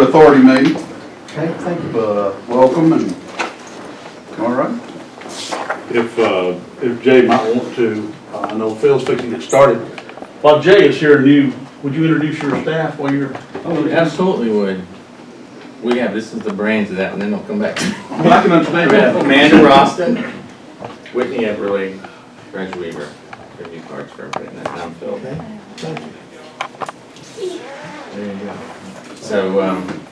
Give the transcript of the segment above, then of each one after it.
Authority meeting. Okay, thank you. Welcome and, all right. If Jay might want to, I know Phil's fixing to get started. While Jay is here new, would you introduce your staff while you're? Oh, absolutely would. We have, this is the brains of that, and then they'll come back. Well, I can understand We have that. Amanda Roston, Whitney Everly, Reg Weaver, review cards for everybody, and then I'm Phil. Okay, thank you. There you go. So,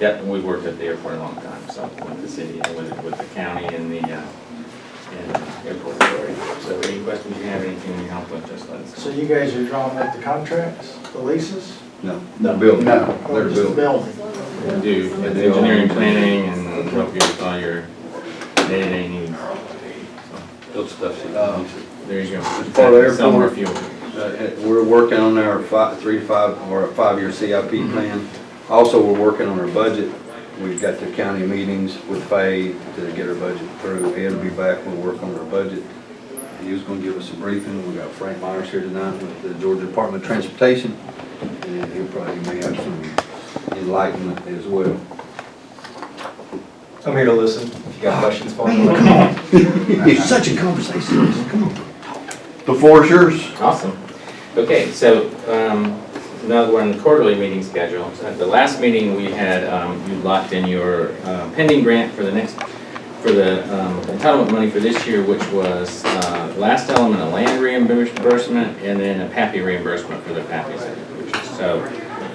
yeah, we've worked at the airport a long time, so with the city and with the county and the airport authority. So any questions you have, anything you help with, just let us So know. you guys are drawing up the contracts, the leases? No, building. No, Or they're just the building. building? We do the engineering planning and help you with all your day-to-day needs. Build stuff. There you go. part of the Sell more airport. fuel. We're working on our 3 to 5 or a 5-year CIP plan. Also, we're working on our budget. We've got the county meetings with Faye to get our budget through. Ed will be back. We'll work on our budget. He was going to give us a briefing. We got Frank Myers here tonight with the Georgia Department of Transportation. And he may have some enlightenment as well. I'm here to listen. If you got questions for me. It's such a conversation. Come on. The floor is yours. Awesome. Okay, so now that we're on the quarterly meeting schedule, so at the last meeting we had, you locked in your pending grant for the entitlement money for this year, which was last element of land reimbursement and then a PAPI reimbursement for the PAPI. So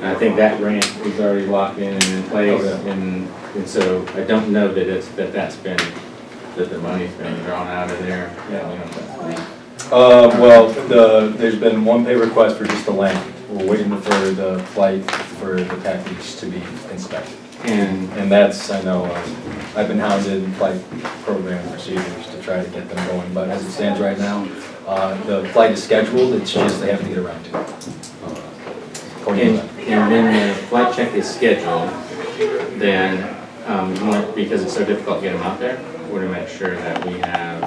I think that grant is already locked in and in place, and so I don't know that that the money's been drawn out of there. Yeah, we know that. Well, there's been one pay request for just the land. We're waiting for the flight for the package to be inspected. And that's, I know, I've been hounded in flight program procedures to try to get them going, but as it stands right now, the flight is scheduled, it's just they have to get around to it. And when the flight check is scheduled, then because it's so difficult to get them out there, we're going to make sure that we have,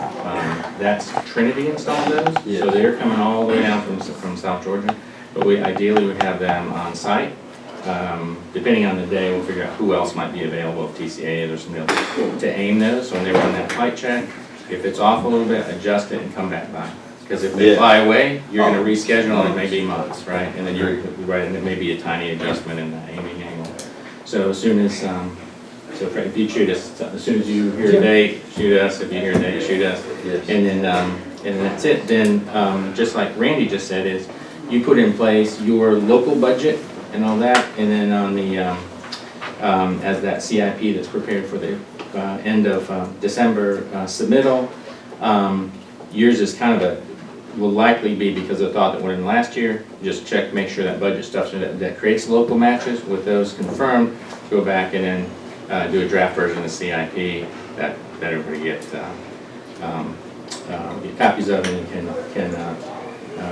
that's Trinity installed those. Yes. So they're coming all the way down from South Georgia, but we ideally would have them on site. Depending on the day, we'll figure out who else might be available, if TCA or somebody else, to aim those. So when they run that flight check, if it's off a little bit, adjust it and come back by. Because if they fly away, you're going to reschedule and it may be months, right? And then you're right, and it may be a tiny adjustment in the aiming angle. So as soon as, so Fred, if you shoot us, as soon as you hear a date, shoot us. If you hear a date, shoot us. Yes. And then that's it. Then just like Randy just said, is you put in place your local budget and all that, and then on the as that CIP that's prepared for the end of December submittal. Yours is kind of will likely be because of the thought that went in last year. Just check, make sure that budget stuff that creates local matches. With those confirmed, go back and then do a draft version of the CIP that everybody get copies of, and can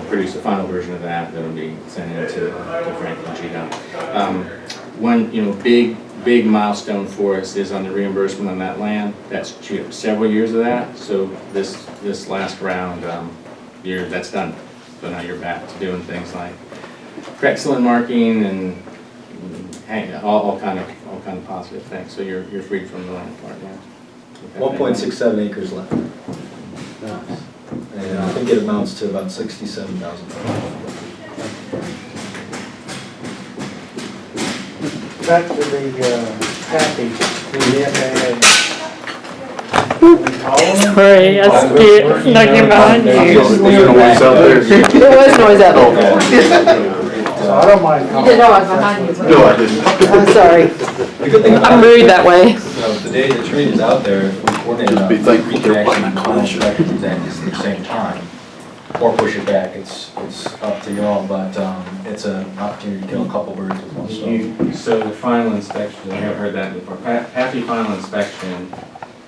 produce a final version of that that'll be sent in to Frank and GDOT. One big milestone for us is on the reimbursement on that land. That's several years of that. So this last round, that's done. So now you're back to doing things like Crexel marking and all kind of positive things. So you're free from the land part now. 1.67 acres left. And I think it amounts to about 67,000. Back to the package, the FAA. Sorry, I scared, looking behind you. There was noise out there. So I don't mind You calling. didn't know I was behind you. No, I didn't. I'm sorry. The good thing I about moved it, that way. the day the trade is out there, if we coordinate Just be it, thankful we they're can playing actually a call concert. records at the same time. Or push it back, it's up to y'all, but it's an opportunity to kill a couple birds with one stone. So the final inspection, I haven't heard that before. Happy final inspection.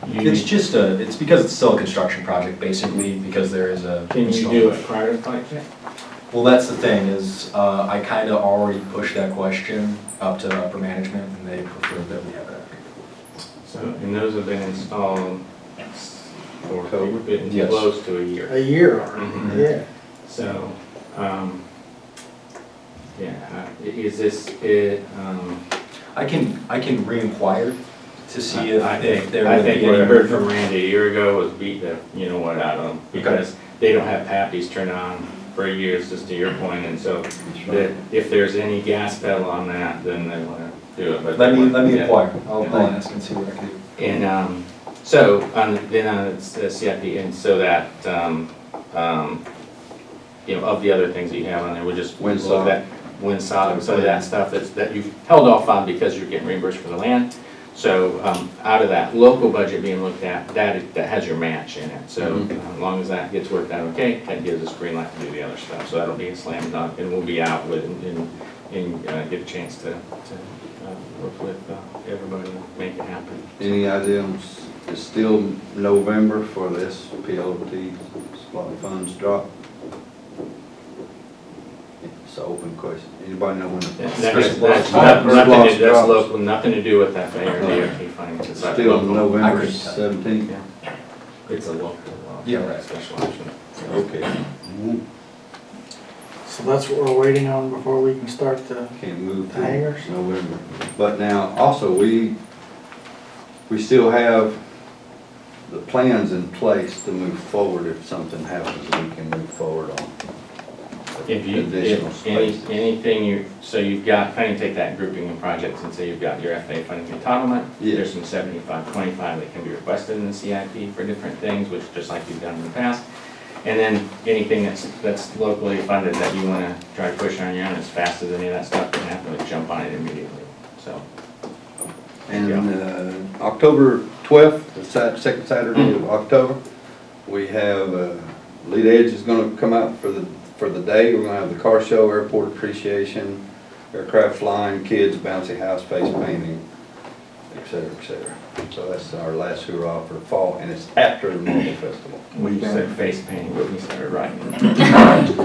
It's just it's because it's still a construction project, basically, because there is a. Can you do it prior to the flight check? Well, that's the thing, is I kind of already pushed that question up to upper management, and they prefer that we have that. So, and those have been installed for Yes. close to a year. A year already, Mhm. yeah. So, yeah, is this it? I can re-inquire to see if I if think, there I would think be what you any. heard from Randy a year ago was beat the, you know what, out of them. Because they don't have PAPIs turned on for years, just to your point, and so that if there's any gas pedal on that, then they wanna do it, but. Let me Yeah. inquire, I'll Yeah. ask and see what I can do. And, so, then on the CIP, and so that, you know, of the other things that you have on there, we just look Windsock. at windsock, some of that stuff that you've held off on because you're getting reimbursed for the land. So, out of that local budget being looked at, that has your match in it. So, as long as that gets worked out okay, that gives us green light to do the other stuff. So that'll be a slam dunk, and we'll be out with, and get a chance to work with everybody and make it happen. Any idea, it's still November for this PLT supply funds drop? It's an open question. Anybody know when? That's local, nothing to do with that FAA or DOT funds. It's like Still local. November I couldn't tell you. 17th? It's a local. Yeah, right. Special option. Okay. So that's what we're waiting on before we can start the, Can't move to Hangers? November. But now, also, we still have the plans in place to move forward if something happens, we can move forward on. If you, Additional if any, spaces. anything so you've got, kind of take that grouping of projects and say you've got your FAA funding entitlement. Yeah. There's some 75-25 that can be requested in the CIP for different things, which just like you've done in the past. And then anything that's locally funded that you want to try to push on your own as fast as any of that stuff can happen, we jump on it immediately, so. And October 12th, the second Saturday of October, we have, Lead Edge is gonna come out for the day. We're gonna have the car show, airport appreciation, aircraft flying, kids, bouncy house, face painting, et cetera, et cetera. So that's our last hurrah for the fall, and it's after the Marble Festival. When you said face painting, what we started writing.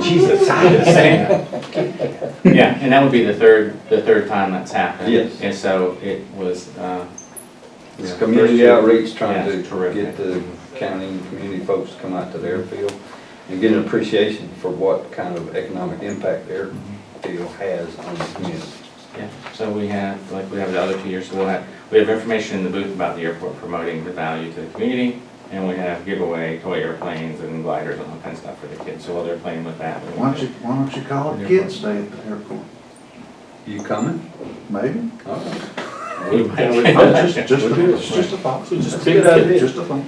Jesus, I was saying that. Yeah, and that would be the third time that's happened. Yes. And so it was, It's yeah, community first year. outreach, trying Yeah, to it's terrific. get the county and community folks to come out to their field and get an appreciation for what kind of economic impact their field has on the community. Yeah, so we have, like we have the other 2 years, so we have information in the booth about the airport promoting the value to the community, and we have giveaway toy airplanes and gliders and all kinds of stuff for the kids, so while they're playing with that. Why don't you call it Kids Day at the airport? You coming? Maybe? All right. We might- Just a thought. Just a good idea. Just a thought.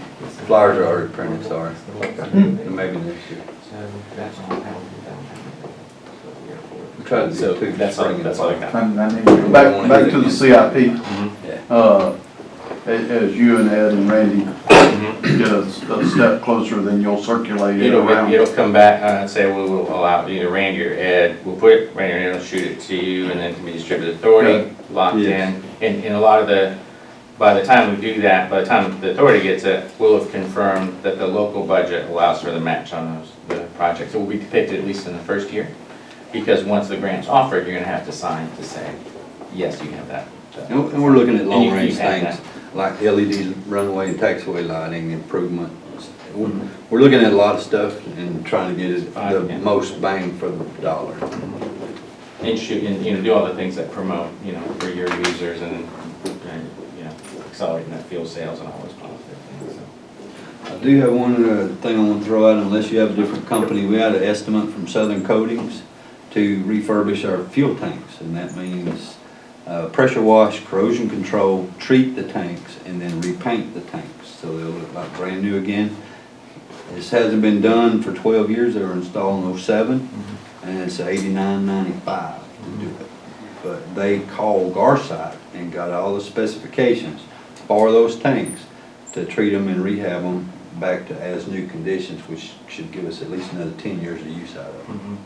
Flyers are already printed, sorry. Maybe next year. So that's all I have. We tried to So do two that's all, spring and that's all I fall. got. I need to go back to the CIP. Yeah. As you and Ed and Randy get a step closer, then you'll circulate it around. It'll come back, say we will allow either Randy or Ed, we'll put it, Randy or Ed will shoot it to you, and then it can be distributed authority, locked in. Yes. And a lot of by the time we do that, by the time the authority gets it, we'll have confirmed that the local budget allows for the match on the projects. It will be depicted at least in the first year, because once the grant's offered, you're gonna have to sign to say, yes, you have that. And we're looking at And long range you have things, like LED runway and taxiway lighting improvement. We're looking at a lot of stuff and trying to get it the Yeah. most bang for the dollar. And shoot, and, do all the things that promote, for your users and accelerating that fuel sales and all those positive things, so. I do have one thing I want to throw out, unless you have a different company. We had an estimate from Southern Coatings to refurbish our fuel tanks, and that means pressure wash, corrosion control, treat the tanks, and then repaint the tanks, so they'll look like brand new again. This hasn't been done for 12 years. They were installed in '07, and it's $89.95 to do it. But they called Garside and got all the specifications for those tanks to treat them and rehab them back to as new conditions, which should give us at least another 10 years of use out of them.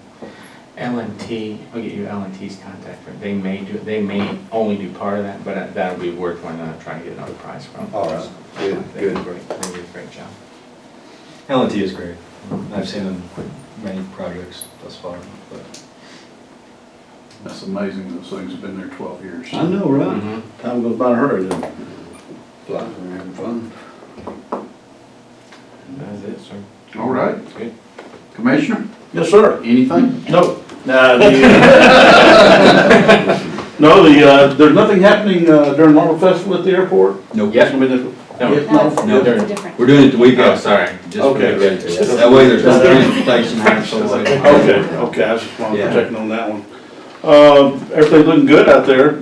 L&T, I'll get you L&T's contact, they may only do part of that, but that'll be worth one, trying to get another price from. All right, good, They do good. great, they do a great job. L&T is great. I've seen them with many projects thus far, but That's amazing, those things have been there 12 years. I know, right? Mhm. Time goes by in a hurry, doesn't it? Fly, we're having fun. That's it, sir. All right, Good. Commissioner, Yes, sir. anything? No. No, there's nothing happening during Marble Festival at the airport? Nope. It's gonna be the- No. Yeah, no? No. They're- Different. We're doing it the week Oh, after. sorry. Just for Okay. the week after. That way there's no transportation hassle. Okay, I was just wanted Yeah. to check on that one. Everything's looking good out there.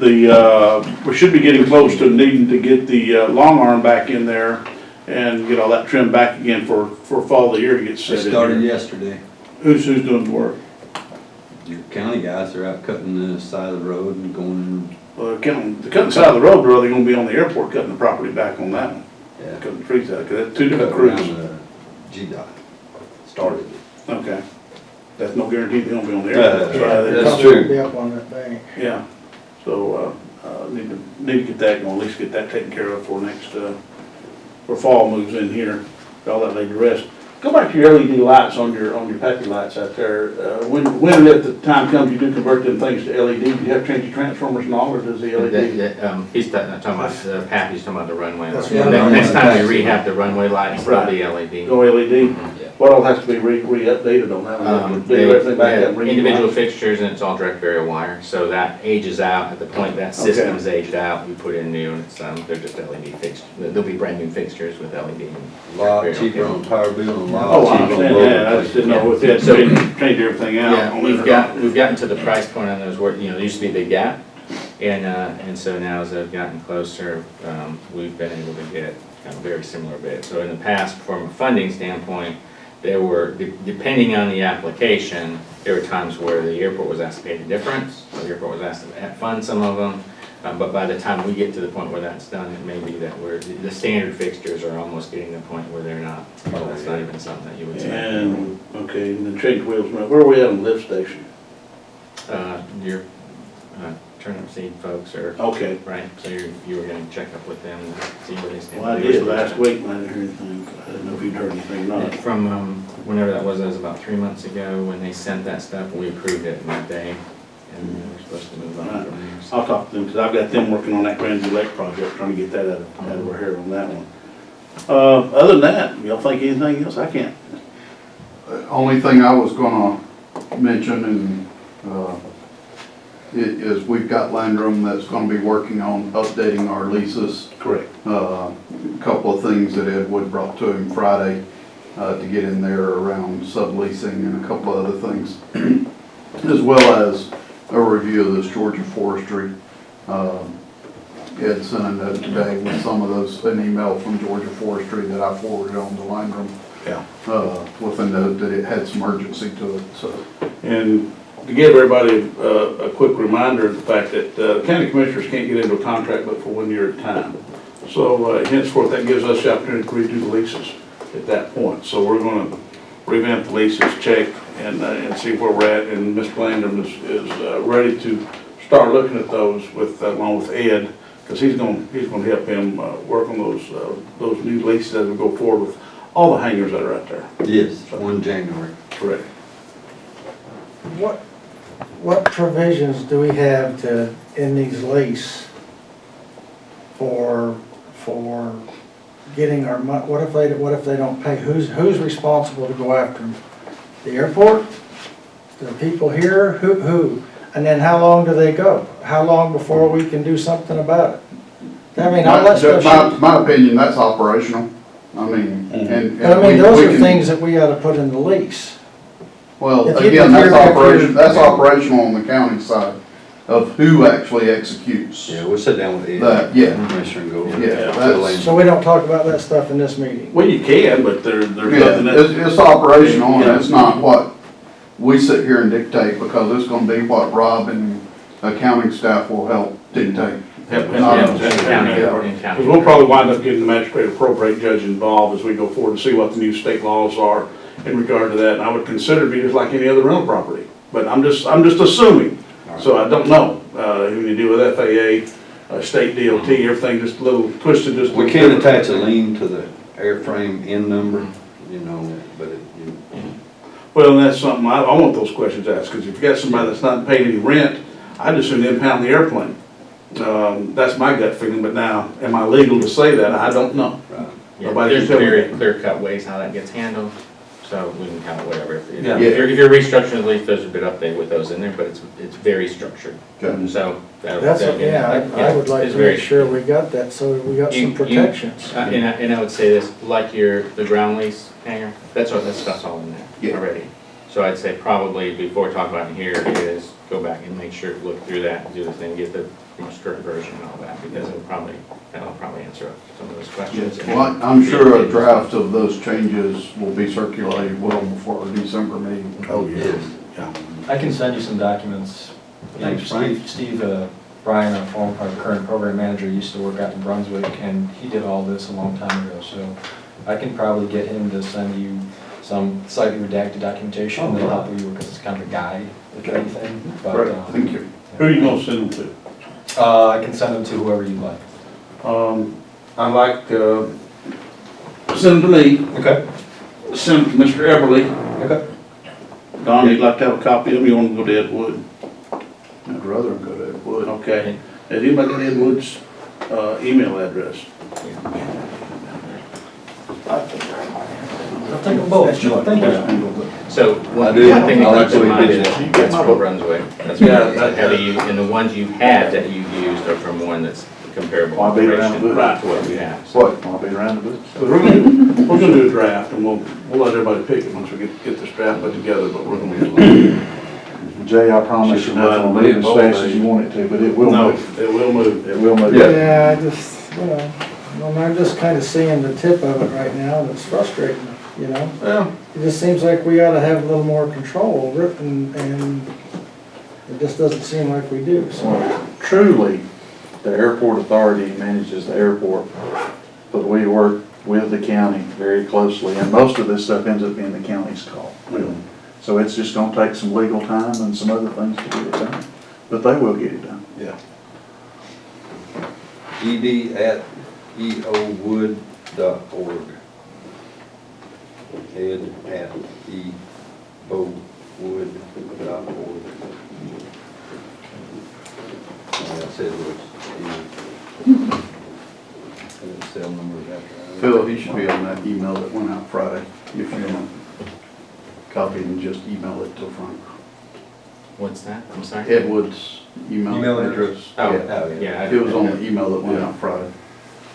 We should be getting close to needing to get the long arm back in there and get all that trimmed back again for fall of the year to get They set in started here. yesterday. Who's doing the work? Your county guys are out cutting the side of the road and going, The cutting side of the road, or are they gonna be on the airport cutting the property back on that one? yeah. Cutting the trees out, 'cause that's two different Cut around crews. the GDOT. Started. Okay. That's no guarantee they're gonna be on the Yeah, airport. that's Cops true. will Be up on that bank. Yeah, so, need to get that going, at least get that taken care of for next, for fall moves in here, all that laid to rest. Go back to your LED lights on your pappy lights out there. When and if the time comes, you do convert them things to LED, do you have to change your transformers and all, or does the LED? He's talking about the path, he's talking about the runway. That's lights. right. Next time we rehab the runway lights, they'll be LED. Go LED? Yeah. What all has to be re-updated on that one? Do They everything back up, have bring it individual back? fixtures and it's all direct burial wire, so that ages out at the point that system's aged out, we put in new and it's, they're just LED fixtures. There'll be brand new fixtures with LED. and A lot direct burial. cheaper on power bill and a lot Oh, I cheaper on understand that, I just didn't know if you had So- to change everything out. Yeah, on it we've or not. gotten to the price point on those where, there used to be a big gap. And so now as they've gotten closer, we've been able to get kind of very similar bids. So in the past, from a funding standpoint, there were, depending on the application, there were times where the airport was asked to pay the difference, or the airport was asked to fund some of them. But by the time we get to the point where that's done, it may be that the standard fixtures are almost getting to the point where they're not, well, that's not even something that you would expect. And, okay, and then change wheels, where are we at on the lift station? Your turnip seed folks are, Okay. right, so you were gonna check up with them and see where they stand. Well, I did last week, and I didn't hear anything, I didn't know if you'd heard anything or not. From, whenever that was about 3 months ago, when they sent that stuff, we approved it in that day, and we're supposed to move on from there. So- I'll talk to them, because I've got them working on that Grandview Lake project, trying to get that out of our hair on that one. Other than that, y'all think anything else? I can't. Only thing I was gonna mention is we've got Landrum that's gonna be working on updating our leases. Correct. A couple of things that Ed Wood brought to him Friday to get in there around subleasing and a couple of other things, as well as a review of this Georgia forestry. Ed sent a note today with some of those, an email from Georgia Forestry that I forwarded on to Landrum. Yeah. With a note that it had some urgency to it, so. And to give everybody a quick reminder of the fact that county commissioners can't get into a contract but for 1 year at a time. So henceforth, that gives us the opportunity to redo the leases at that point. So we're gonna revamp the leases, check, and see where we're at. And Mr. Landrum is ready to start looking at those along with Ed, because he's gonna help him work on those new leases as we go forward with all the hangars that are out there. Yes, 1 January. Correct. What provisions do we have in these lease for getting our what if they don't pay? Who's responsible to go after them? The airport? The people here? Who? And then how long do they go? How long before we can do something about it? I mean, all that stuff. My opinion, that's operational. I mean, and. But I mean, those we are can- things that we gotta put in the lease. Well, If you- again, if you're- that's operational on the county side of who actually executes. Yeah, we'll sit down with Ed. That, yeah. Commissioner and go over. Yeah, Fill that's- in. So we don't talk about that stuff in this meeting. Well, you can, but there's nothing Yeah, that. it's operational and it's not what we sit here and dictate, because it's gonna be what Rob and accounting staff will help dictate. Help Not out. us. Because we'll probably wind up getting the magistrate appropriate judge involved as we go forward to see what the new state laws are in regard to that. And I would consider it be just like any other rental property, but I'm just assuming. So I don't know, when you deal with FAA, state DOT, everything just a little twisted, just. a We little can different. attach a lien to the airframe end number, but Well, and that's something, I want those questions asked, because if you got somebody that's not paying any rent, I'd just assume impound the airplane. That's my gut feeling, but now, am I legal to say that? I don't know. right. Yeah, Nobody there's can tell me very that. clear-cut ways how that gets handled. So we can count whatever. If Yeah. if you're restructuring the lease, there's a bit update with those in there, but it's very structured. Okay. So. That's, what- yeah, I would like it's to very- make sure we got that, so we got some protections. And I would say this, like the ground lease hangar, that stuff's all in there Yeah. already. So I'd say probably before talking about it here is go back and make sure, look through that, do the thing, get the most current version and all that, because that'll probably answer some of those questions. Yes, well, I'm sure a draft of those changes will be circulated well before our December meeting. Oh, yes. I can send you some documents. You know, Thanks, Frank. Steve Bryan, our current program manager, used to work out in Brunswick, and he did all this a long time ago, so I can probably get him to send you some slightly redacted documentation that'll help you, because it's kind of a guide, if anything. But, Great, thank you. Who are you gonna send them I can send them to whoever you'd like. to? I'd like to send them to me, Okay. send them to Mr. Everly. Okay. Don, you'd like to have a copy of them, you want to go to Ed Wood? I'd rather go to Ed Wood. Okay. Has anybody got Ed Wood's email address? I'll take them both. Thank you. So I one do. thing to I'll keep in mind actually is do that's from Brunswick. That's Yeah, what that- have you, and the ones you had that you used are from one that's comparable I'll be around operation the to bush. what we have. So What? I'll be around the booth. We're gonna do a draft, and we'll let everybody pick it once we get this draft put together, but we're gonna be. Jay, I promise you, nothing will move as fast as you want it to, but it will No, move. it will move. It will move. Yeah, I just, I'm just kind of seeing the tip of it right now, and it's frustrating, you know? Well, It just seems like we ought to have a little more control over it, and it just doesn't seem like we do, so. Well, truly, the airport authority manages the airport, but we work with the county very closely, and most of this stuff ends up being the county's call, really. So it's just gonna take some legal time and some other things to get it done, but they will get it done. yeah. ed@eowood.org. ed@eowood.org. That says what's, cell numbers after. Phil, he should be on that email that went out Friday, if you want. Copy and just email it to Frank. what's that? I'm sorry? Ed Wood's email Email address. address. Oh, Yeah. yeah. It was on the email that went out Friday.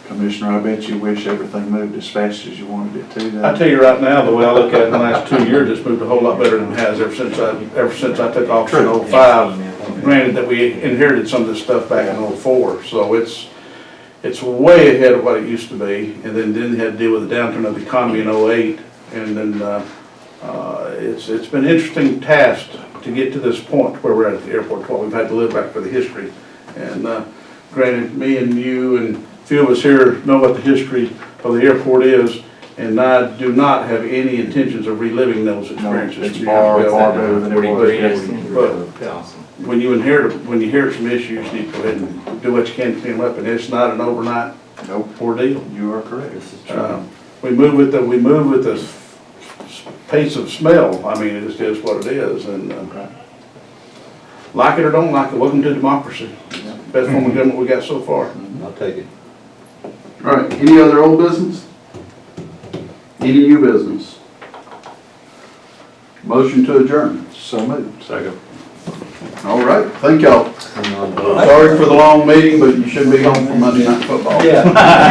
Commissioner, I bet you wish everything moved as fast as you wanted it to. I tell you right now, the way I look at it, in the last 2 years, it's moved a whole lot better than it has ever since I took office in '05. Granted that we inherited some of this stuff back in '04, so it's way ahead of what it used to be. And then had to deal with the downturn of the economy in '08. And then, it's been an interesting task to get to this point where we're at the airport, what we've had to live back for the history. And, granted, me and you and a few of us here know what the history of the airport is, and I do not have any intentions of reliving those experiences. it's to be far, honest with far you. better than it 40 was. years. But That's awesome. when you inherit some issues, you need to go ahead and do what you can to clean them up, and it's not an overnight Nope, ordeal. you are correct. We move with the pace of smell. I mean, it's just what it is, and, like it or don't like it, welcome to democracy. Best form of government we got so far. I'll take it. All right, any other old business? Any new business? Motion to adjourn. So moved. Second. All right, thank y'all. Sorry for the long meeting, but you should be home for Monday Night Football. Yeah.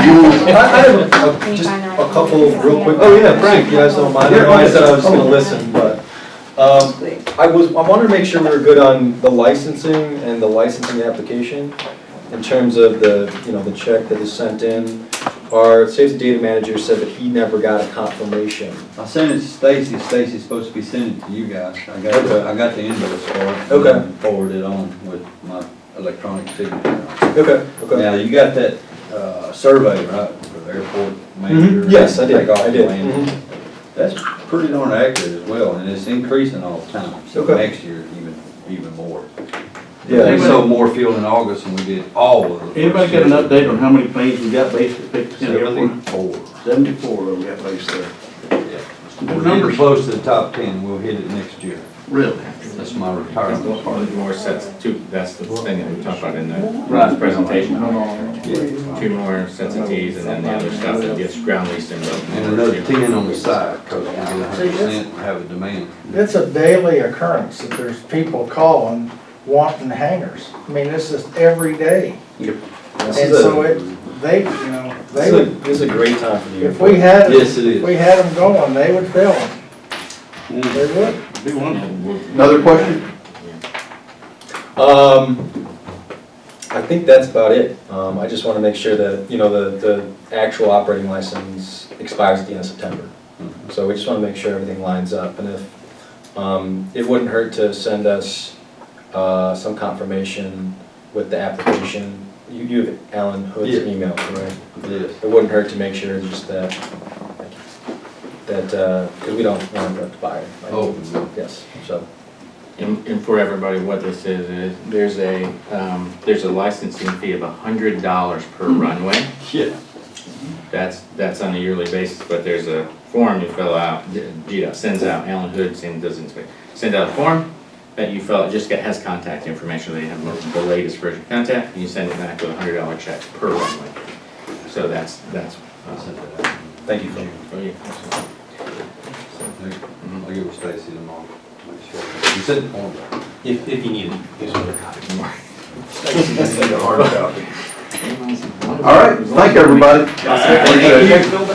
You- I have just a couple real quick, oh yeah, Frank, you guys don't mind, I know I said I was gonna listen, but, I wanted to make sure we were good on the licensing and the licensing application in terms of the check that is sent in. Our safety data manager said that he never got a confirmation. I sent it to Stacy. Stacy's supposed to be sending it to you guys. I got the invoice for it. Okay. And forwarded it on with my electronic signature. Okay, Now, you got that, survey, right, for the airport manager? Yes, I did, Takeoff I did. plan. That's pretty darn accurate as well, and it's increasing all the time. So Okay. next year, even more. Yeah. We sold more fuel in August than we did all of the. Anybody got an update on how many planes we got based at Pickens Airport? 74. 74 of them we got based there. Yeah. We're getting close to the top 10. We'll hit it next year. Really? That's my That's retirement part. more sets, that's the thing that we talked about in the Right. presentation. Yeah. 2 more sets of Ts and then the other stuff that gets ground leased in. And another 10 on the side, because we get 100% have a demand. It's a daily occurrence that there's people calling wanting hangers. I mean, this is every day. Yep. And so they, you know, they would, This is a great time for the if airport. we had, Yes, it is. if we had them going, they would fill them. They would. Be wonderful. Another question? I think that's about it. I just want to make sure that, you know, the actual operating license expires at the end of September. So we just want to make sure everything lines up, and if, it wouldn't hurt to send us, some confirmation with the application. You have Alan Hood's Yeah. email, correct? Yes. It wouldn't hurt to make sure just that, because we don't want to buy it. Oh. Yes, so. And for everybody, what this is there's a licensing fee of $100 per runway. Yeah. That's on a yearly basis, but there's a form you fill out, GDOT sends out, Alan Hood send out a form that you fill out, has contact information, they have the latest version of contact, and you send it back with a $100 check per runway. So that's. I'll send that out. Thank you. Oh, yeah, absolutely. I'll give it Stacy tomorrow. Make sure. You said the form. If you need it, here's another copy. All right, thank you, everybody. Thank you.